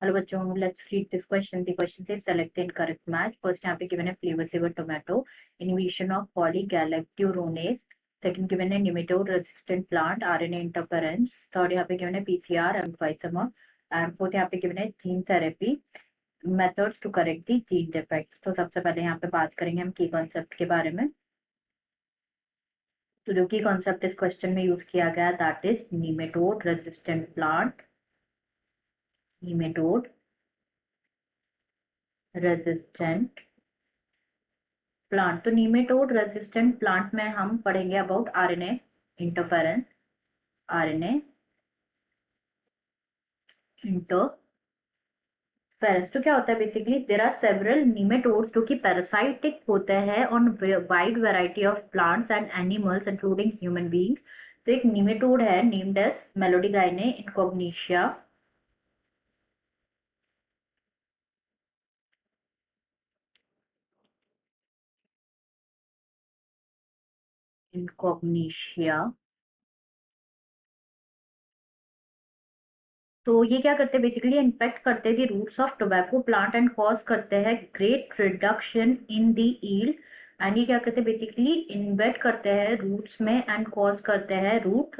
Hello बच्चों, let's read this question. The question से select the incorrect match. First यहाँ पे गिवन है Flavr Savr tomato, inhibition of polygalacturonase. Second given है nematode resistant plant, RNA interference. Third यहाँ पे given है PCR एम्फाइसमा. And fourth यहाँ पे गिवन है gene therapy methods to correct the gene defects. तो सबसे पहले यहाँ पे बात करेंगे हम की कॉन्सेप्ट के बारे में. तो जो की कॉन्सेप्ट इस क्वेश्चन में यूज किया गया that is nematode resistant plant. Nematode resistant plant. तो नीमेटोड रेजिस्टेंट प्लांट में हम पढ़ेंगे about RNA interference. RNA interference तो क्या होता है बेसिकली, देयर आर सेवरल नीमेटोड्स जो कि पैरासाइटिक होते हैं on wide variety of plants and animals including human beings. तो एक नीमेटोड है नेम्ड एज मेलोडीगाइने इनकॉग्निशिया. इनकॉग्निशिया. तो ये क्या करते हैं बेसिकली, इन्फेक्ट करते हैं the roots of tobacco plant and cause करते हैं great reduction in the yield. And ये क्या करते हैं बेसिकली, इन्वेट करते हैं रूट्स में एंड कॉज करते हैं रूट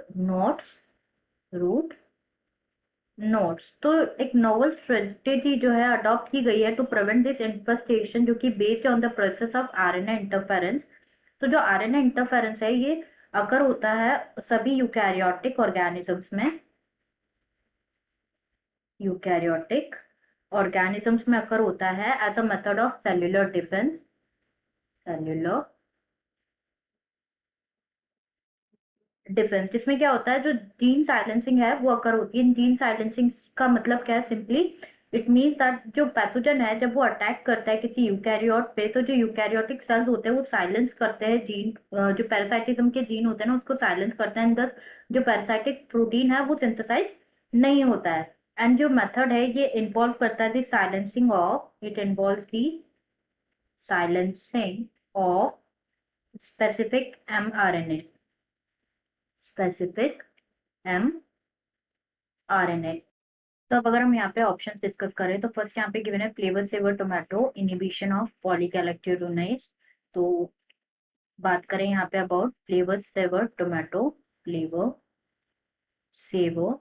नोट्स. तो एक नोवल स्ट्रेटेजी जो है अडॉप्ट की गई है टू प्रिवेंट दिस इन्फेस्टेशन, जो कि based on the process of RNA interference. तो जो आरएनए इंटरफेरेंस है ये अकर होता है सभी यूकैरियोटिक ऑर्गेनिजम्स में. यूकैरियोटिक ऑर्गेनिजम्स में अकर होता है as a method of cellular defence. Cellular defence जिसमें क्या होता है, जो जीन साइलेंसिंग है वो अकर होती है. जीन साइलेंसिंग का मतलब क्या है, सिंपली इट मीन्स दैट जो पैथोजन है जब वो अटैक करता है किसी यूकैरियोट पे, तो जो यूकैरियोटिक सेल्स होते हैं वो साइलेंस करते हैं जीन, जो पैरासाइटिज्म के जीन होते हैं ना उसको साइलेंस करते हैं. दस जो पैरासाइटिक प्रोटीन है वो सिंथेसाइज नहीं होता है. एंड जो मेथड है ये इन्वॉल्व करता है the silencing of, it involve the silencing of specific mRNA. Specific mRNA. तो अब अगर हम यहाँ पे ऑप्शन डिस्कस करें तो फर्स्ट यहाँ पे गिवन है Flavr Savr tomato, inhibition of polygalacturonase. तो बात करें यहाँ पे about Flavr Savr tomato. Flavr Savr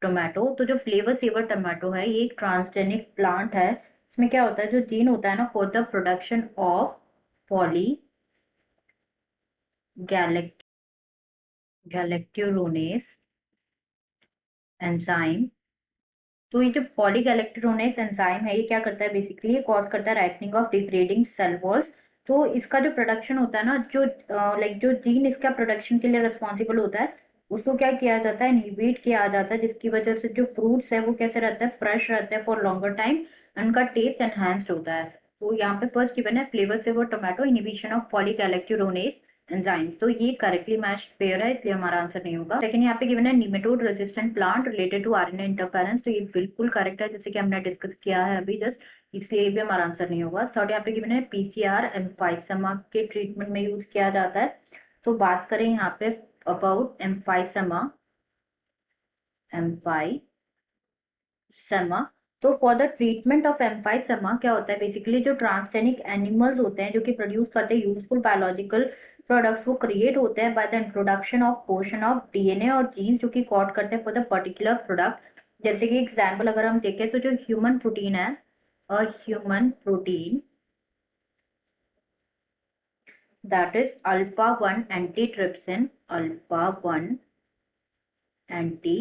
tomato. तो जो फ्लेवर सेवर टोमेटो है ये एक ट्रांसजेनिक प्लांट है. इसमें क्या होता है, जो जीन होता है ना for the production of polygalacturonase enzyme. तो ये जो पॉलीगैलेक्टुरोनेस एंजाइम है ये क्या करता है बेसिकली, कॉज करता है ripening of degrading cell walls. तो इसका जो प्रोडक्शन होता है ना, जो लाइक जो जीन इसका प्रोडक्शन के लिए रिस्पॉन्सिबल होता है उसको क्या किया जाता है, इनहिबिट किया जाता है, जिसकी वजह से जो फ्रूट्स है वो कैसे रहता है, फ्रेश रहता है फॉर लॉन्गर टाइम. उनका टेस्ट एनहांस्ड होता है. तो यहाँ पे फर्स्ट गिवन है Flavr Savr tomato, inhibition of polygalacturonase enzyme. तो ये करेक्टली मैच्ड पेयर है, इसलिए हमारा आंसर नहीं होगा. सेकंड यहाँ पे गिवन है nematode resistant plant related to RNA interference. तो ये बिल्कुल करेक्ट है जैसे कि हमने डिस्कस किया है अभी जस्ट, इसलिए ये भी हमारा आंसर नहीं होगा. थर्ड यहाँ पे गिवन है पीसीआर एम्फाइसमा के ट्रीटमेंट में यूज किया जाता है. तो बात करें यहाँ पे अबाउट एम्फाइसमा. एम्फाइसमा. तो फॉर द ट्रीटमेंट ऑफ एम्फाइसमा क्या होता है बेसिकली, जो ट्रांसजेनिक एनिमल्स होते हैं जो कि प्रोड्यूस करते हैं यूजफुल बायोलॉजिकल प्रोडक्ट्स, वो क्रिएट होते हैं by the introduction of portion of DNA और जीन्स जो कि कोड करते हैं फॉर द पर्टिकुलर प्रोडक्ट. जैसे कि एग्जाम्पल अगर हम देखें तो जो ह्यूमन प्रोटीन है, human protein that is alpha 1 antitrypsin. Alpha 1 anti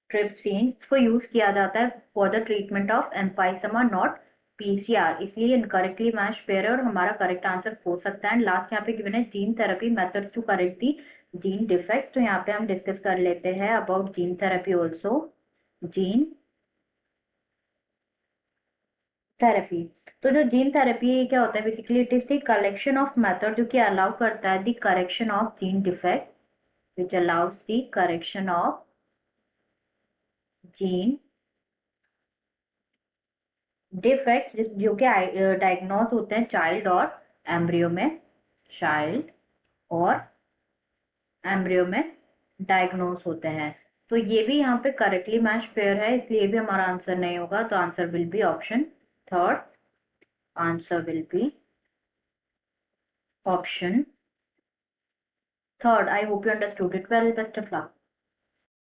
trypsin को यूज किया जाता है for the treatment of emphysema not PCR. इसलिए इनकरेक्टली मैच पेयर है और हमारा करेक्ट आंसर हो सकता है. लास्ट यहाँ पे गिवन है gene therapy methods to correct the gene defect. तो यहाँ पे हम डिस्कस कर लेते हैं about gene therapy also. Gene therapy. तो जो जीन थेरेपी है क्या होता है basically, it is the collection of method जो कि अलाउ करता है the correction of gene defect, which allows the correction of gene defect जो कि डायग्नोज होते हैं चाइल्ड और एम्ब्रियो में. चाइल्ड और एम्ब्रियो में डायग्नोस होते हैं। तो ये भी यहाँ पे करेक्टली मैच पेयर है, इसलिए भी हमारा आंसर नहीं होगा। तो answer will be option third. Answer will be option third. I hope you understood it well. Best of luck.